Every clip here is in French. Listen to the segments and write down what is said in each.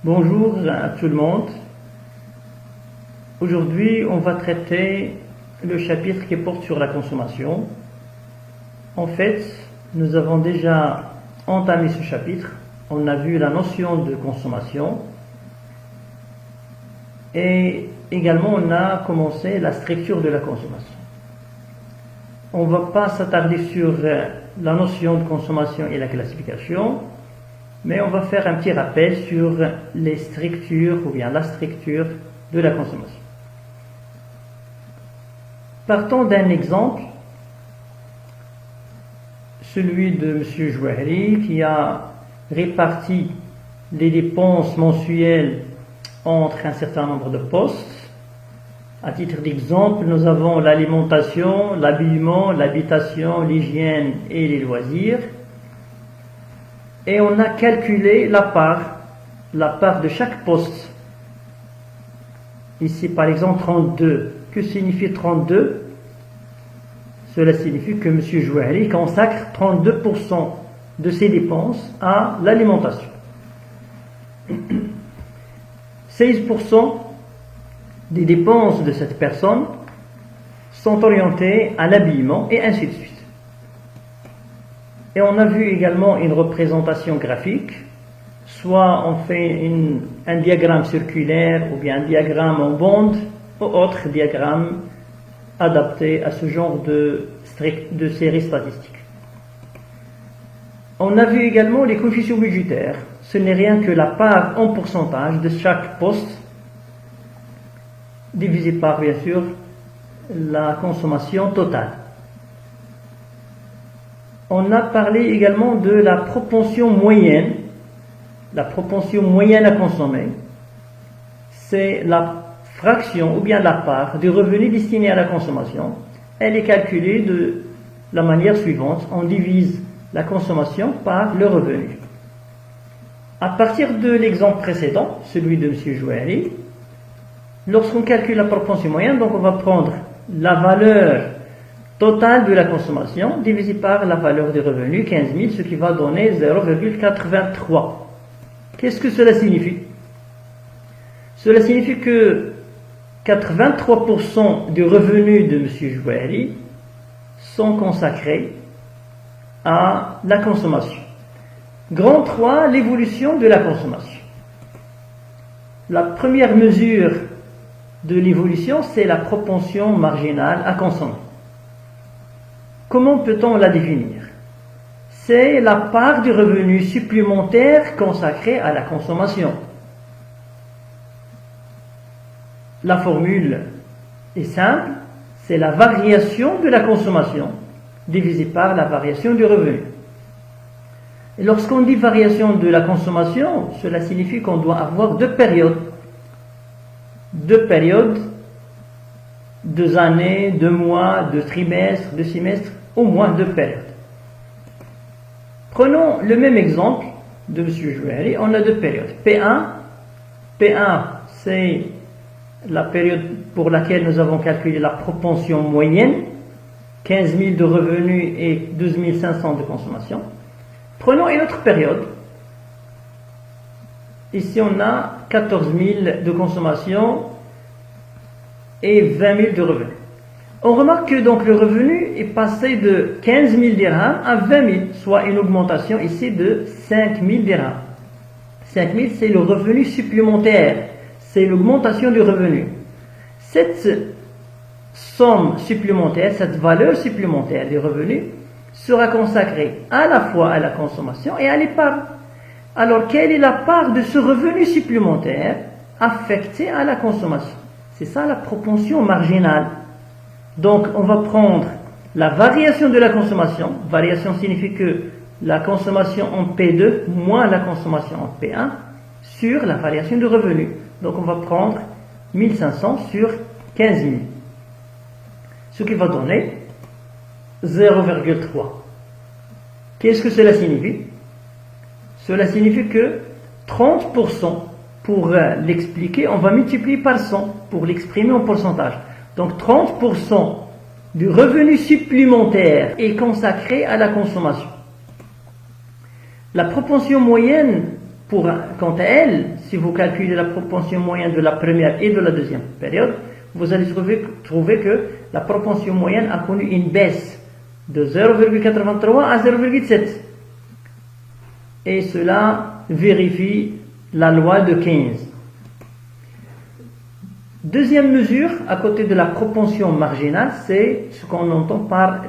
Bonjour à tout le monde. Aujourd'hui, on va traiter le chapitre qui porte sur la consommation. En fait, nous avons déjà entamé ce chapitre. On a vu la notion de consommation et également on a commencé la structure de la consommation. On ne va pas s'attarder sur la notion de consommation et la classification, mais on va faire un petit rappel sur les structures ou bien la structure de la consommation. Partons d'un exemple, celui de M. Jouahri qui a réparti les dépenses mensuelles entre un certain nombre de postes. À titre d'exemple, nous avons l'alimentation, l'habillement, l'habitation, l'hygiène et les loisirs. Et on a calculé la part de chaque poste. Ici, par exemple, 32. Que signifie 32? Cela signifie que M. Jouahri consacre 32% de ses dépenses à l'alimentation. 16% des dépenses de cette personne sont orientées à l'habillement et ainsi de suite. Et on a vu également une représentation graphique, soit on fait un diagramme circulaire ou bien un diagramme en bande ou autre diagramme adapté à ce genre de série statistique. On a vu également les coefficients budgétaires. Ce n'est rien que la part en pourcentage de chaque poste divisé par, bien sûr, la consommation totale. On a parlé également de la propension moyenne. La propension moyenne à consommer, c'est la fraction ou bien la part du revenu destiné à la consommation. Elle est calculée de la manière suivante. On divise la consommation par le revenu. À partir de l'exemple précédent, celui de M. Jouahri, lorsqu'on calcule la propension moyenne, donc on va prendre la valeur totale de la consommation divisé par la valeur du revenu, 15 000, ce qui va donner 0,83. Qu'est-ce que cela signifie? Cela signifie que 83% du revenu de M. Jouahri sont consacrés à la consommation. Grand 3, l'évolution de la consommation. La première mesure de l'évolution, c'est la propension marginale à consommer. Comment peut-on la définir? C'est la part du revenu supplémentaire consacré à la consommation. La formule est simple, c'est la variation de la consommation divisée par la variation du revenu. Et lorsqu'on dit variation de la consommation, cela signifie qu'on doit avoir deux périodes, 2 années, 2 mois, 2 trimestres, 2 semestres, au moins 2 périodes. Prenons le même exemple de M. Jouahri, on a 2 périodes. P1, c'est la période pour laquelle nous avons calculé la propension moyenne, 15 000 de revenus et 12 500 de consommation. Prenons une autre période. Ici, on a 14 000 de consommation et 20 000 de revenus. On remarque que donc le revenu est passé de 15 000 dirhams à 20 000, soit une augmentation ici de 5 000 dirhams. 5 000, c'est le revenu supplémentaire, c'est l'augmentation du revenu. Cette somme supplémentaire, cette valeur supplémentaire du revenu sera consacrée à la fois à la consommation et à l'épargne. Alors, quelle est la part de ce revenu supplémentaire affecté à la consommation? C'est ça la propension marginale. Donc, on va prendre la variation de la consommation. Variation signifie que la consommation en P2 moins la consommation en P1 sur la variation du revenu. Donc, on va prendre 1500 sur 15 000. Ce qui va donner 0,3. Qu'est-ce que cela signifie? Cela signifie que 30%, pour l'expliquer, on va multiplier par 100 pour l'exprimer en pourcentage. Donc 30% du revenu supplémentaire est consacré à la consommation. La propension moyenne quant à elle, si vous calculez la propension moyenne de la première et de la deuxième période, vous allez trouver que la propension moyenne a connu une baisse de 0,83 à 0,7. Et cela vérifie la loi de Keynes. Deuxième mesure, à côté de la propension marginale, c'est ce qu'on entend par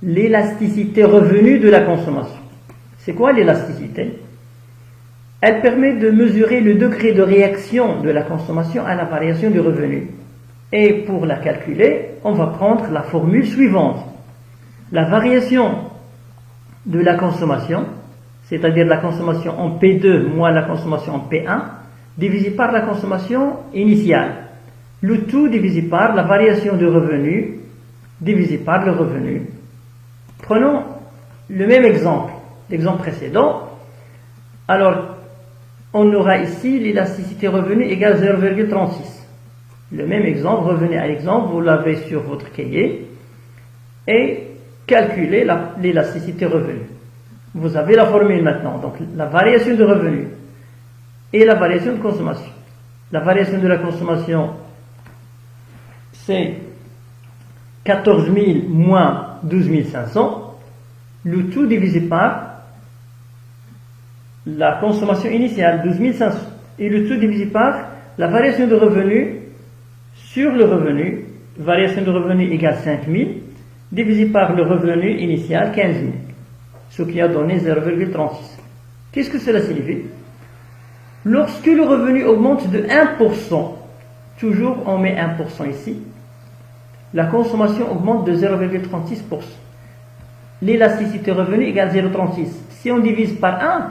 l'élasticité revenue de la consommation. C'est quoi l'élasticité? Elle permet de mesurer le degré de réaction de la consommation à la variation du revenu. Et pour la calculer, on va prendre la formule suivante. La variation de la consommation, c'est-à-dire la consommation en P2 moins la consommation en P1, divisé par la consommation initiale. Le tout divisé par la variation du revenu, divisé par le revenu. Prenons le même exemple, l'exemple précédent. Alors, on aura ici l'élasticité revenu égale 0,36. Le même exemple, revenez à l'exemple, vous l'avez sur votre cahier, et calculez l'élasticité revenu. Vous avez la formule maintenant, donc la variation de revenu et la variation de consommation. La variation de la consommation, c'est 14 000 moins 12 500, le tout divisé par la consommation initiale, 12 500, et le tout divisé par la variation de revenu sur le revenu, variation de revenu égale 5 000, divisé par le revenu initial, 15 000, ce qui a donné 0,36. Qu'est-ce que cela signifie? Lorsque le revenu augmente de 1%, toujours on met 1% ici, la consommation augmente de 0,36%. L'élasticité revenu égale 0,36. Si on divise par 1,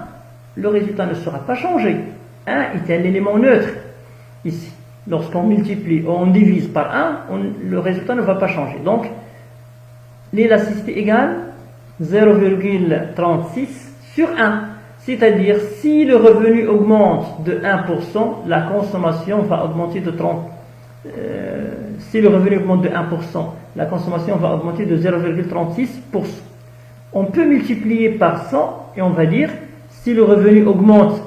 le résultat ne sera pas changé. 1 est un élément neutre ici. Lorsqu'on multiplie ou on divise par 1, le résultat ne va pas changer. Donc, l'élasticité égale 0,36 sur 1. C'est-à-dire, si le revenu augmente de 1%, la consommation va augmenter de 30%. Si le revenu augmente de 1%, la consommation va augmenter de 0,36%. On peut multiplier par 100 et on va dire, si le revenu augmente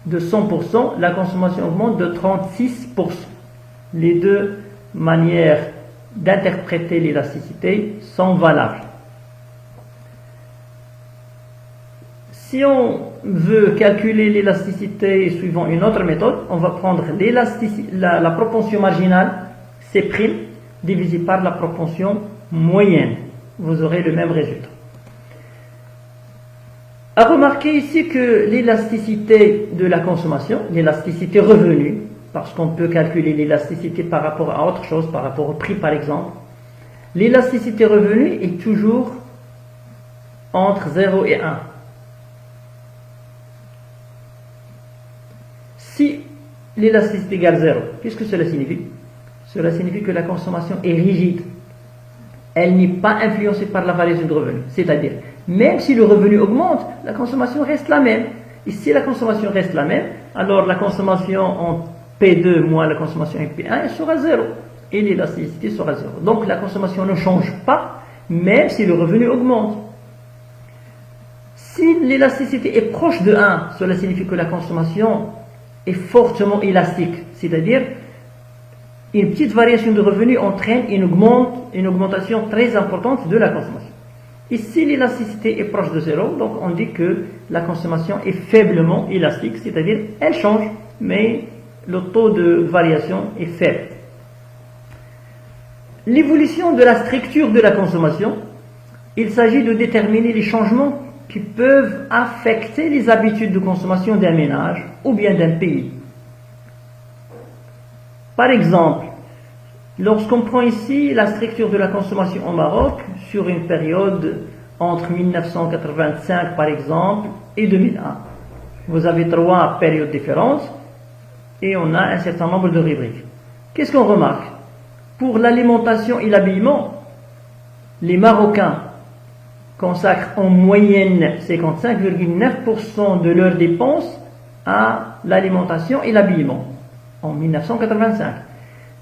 de 100%, la consommation augmente de 36%. Les deux manières d'interpréter l'élasticité sont valables. Si on veut calculer l'élasticité suivant une autre méthode, on va prendre la propension marginale, C', divisé par la propension moyenne. Vous aurez le même résultat. À remarquer ici que l'élasticité de la consommation, l'élasticité revenu, parce qu'on peut calculer l'élasticité par rapport à autre chose, par rapport au prix par exemple, l'élasticité revenu est toujours entre 0 et 1. Si l'élasticité égale 0, qu'est-ce que cela signifie? Cela signifie que la consommation est rigide. Elle n'est pas influencée par la variation de revenu. C'est-à-dire, même si le revenu augmente, la consommation reste la même. Et si la consommation reste la même, alors la consommation en P2 moins la consommation en P1 elle sera 0. Et l'élasticité sera 0. Donc la consommation ne change pas, même si le revenu augmente. Si l'élasticité est proche de 1, cela signifie que la consommation est fortement élastique. C'est-à-dire, une petite variation de revenu entraîne une augmentation très importante de la consommation. Et si l'élasticité est proche de 0, donc on dit que la consommation est faiblement élastique, c'est-à-dire elle change, mais le taux de variation est faible. L'évolution de la structure de la consommation, il s'agit de déterminer les changements qui peuvent affecter les habitudes de consommation d'un ménage ou bien d'un pays. Par exemple, lorsqu'on prend ici la structure de la consommation au Maroc sur une période entre 1985 par exemple et 2001, vous avez 3 périodes différentes et on a un certain nombre de rubriques. Qu'est-ce qu'on remarque? Pour l'alimentation et l'habillement, les Marocains consacrent en moyenne 55,9% de leurs dépenses à l'alimentation et l'habillement en 1985.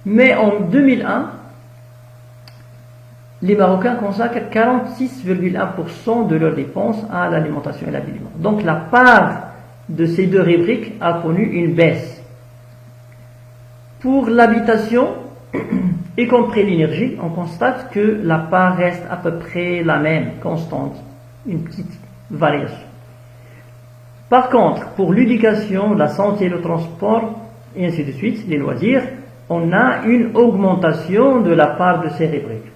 Mais en 2001, les Marocains consacrent 46,1% de leurs dépenses à l'alimentation et l'habillement. Donc la part de ces deux rubriques a connu une baisse. Pour l'habitation, y compris l'énergie, on constate que la part reste à peu près la même, constante, une petite variation. Par contre, pour l'éducation, la santé, le transport, et ainsi de suite, les loisirs, on a une augmentation de la part de ces rubriques.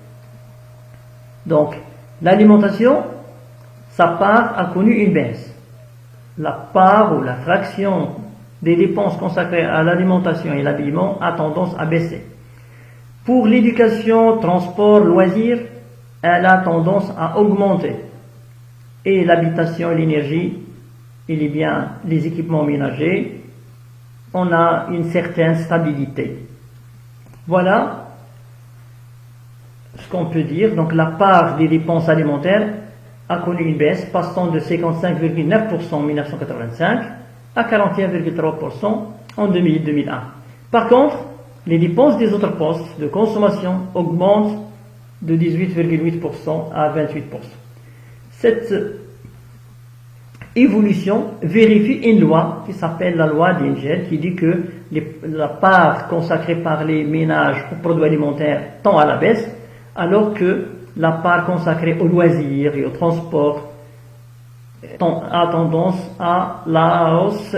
Donc, l'alimentation, sa part a connu une baisse. La part ou la fraction des dépenses consacrées à l'alimentation et l'habillement a tendance à baisser. Pour l'éducation, transport, loisirs, elle a tendance à augmenter. Et l'habitation et l'énergie, et les biens, les équipements ménagers, on a une certaine stabilité. Voilà ce qu'on peut dire. Donc la part des dépenses alimentaires a connu une baisse, passant de 55,9% en 1985 à 41,3% en 2000-2001. Par contre, les dépenses des autres postes de consommation augmentent de 18,8% à 28%. Cette évolution vérifie une loi qui s'appelle la loi d'Engel, qui dit que la part consacrée par les ménages aux produits alimentaires tend à la baisse, alors que la part consacrée aux loisirs et au transport a tendance à la hausse,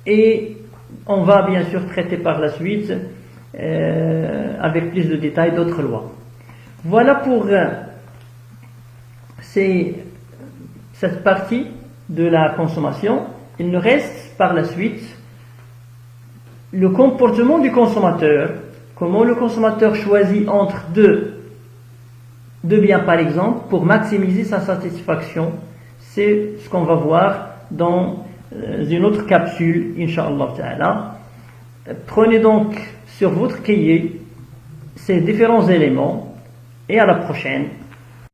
et on va bien sûr traiter par la suite avec plus de détails d'autres lois. Voilà pour cette partie de la consommation. Il nous reste par la suite le comportement du consommateur, comment le consommateur choisit entre deux biens par exemple pour maximiser sa satisfaction. C'est ce qu'on va voir dans une autre capsule, Inch'Allah Ta'ala. Prenez donc sur votre cahier ces différents éléments et à la prochaine.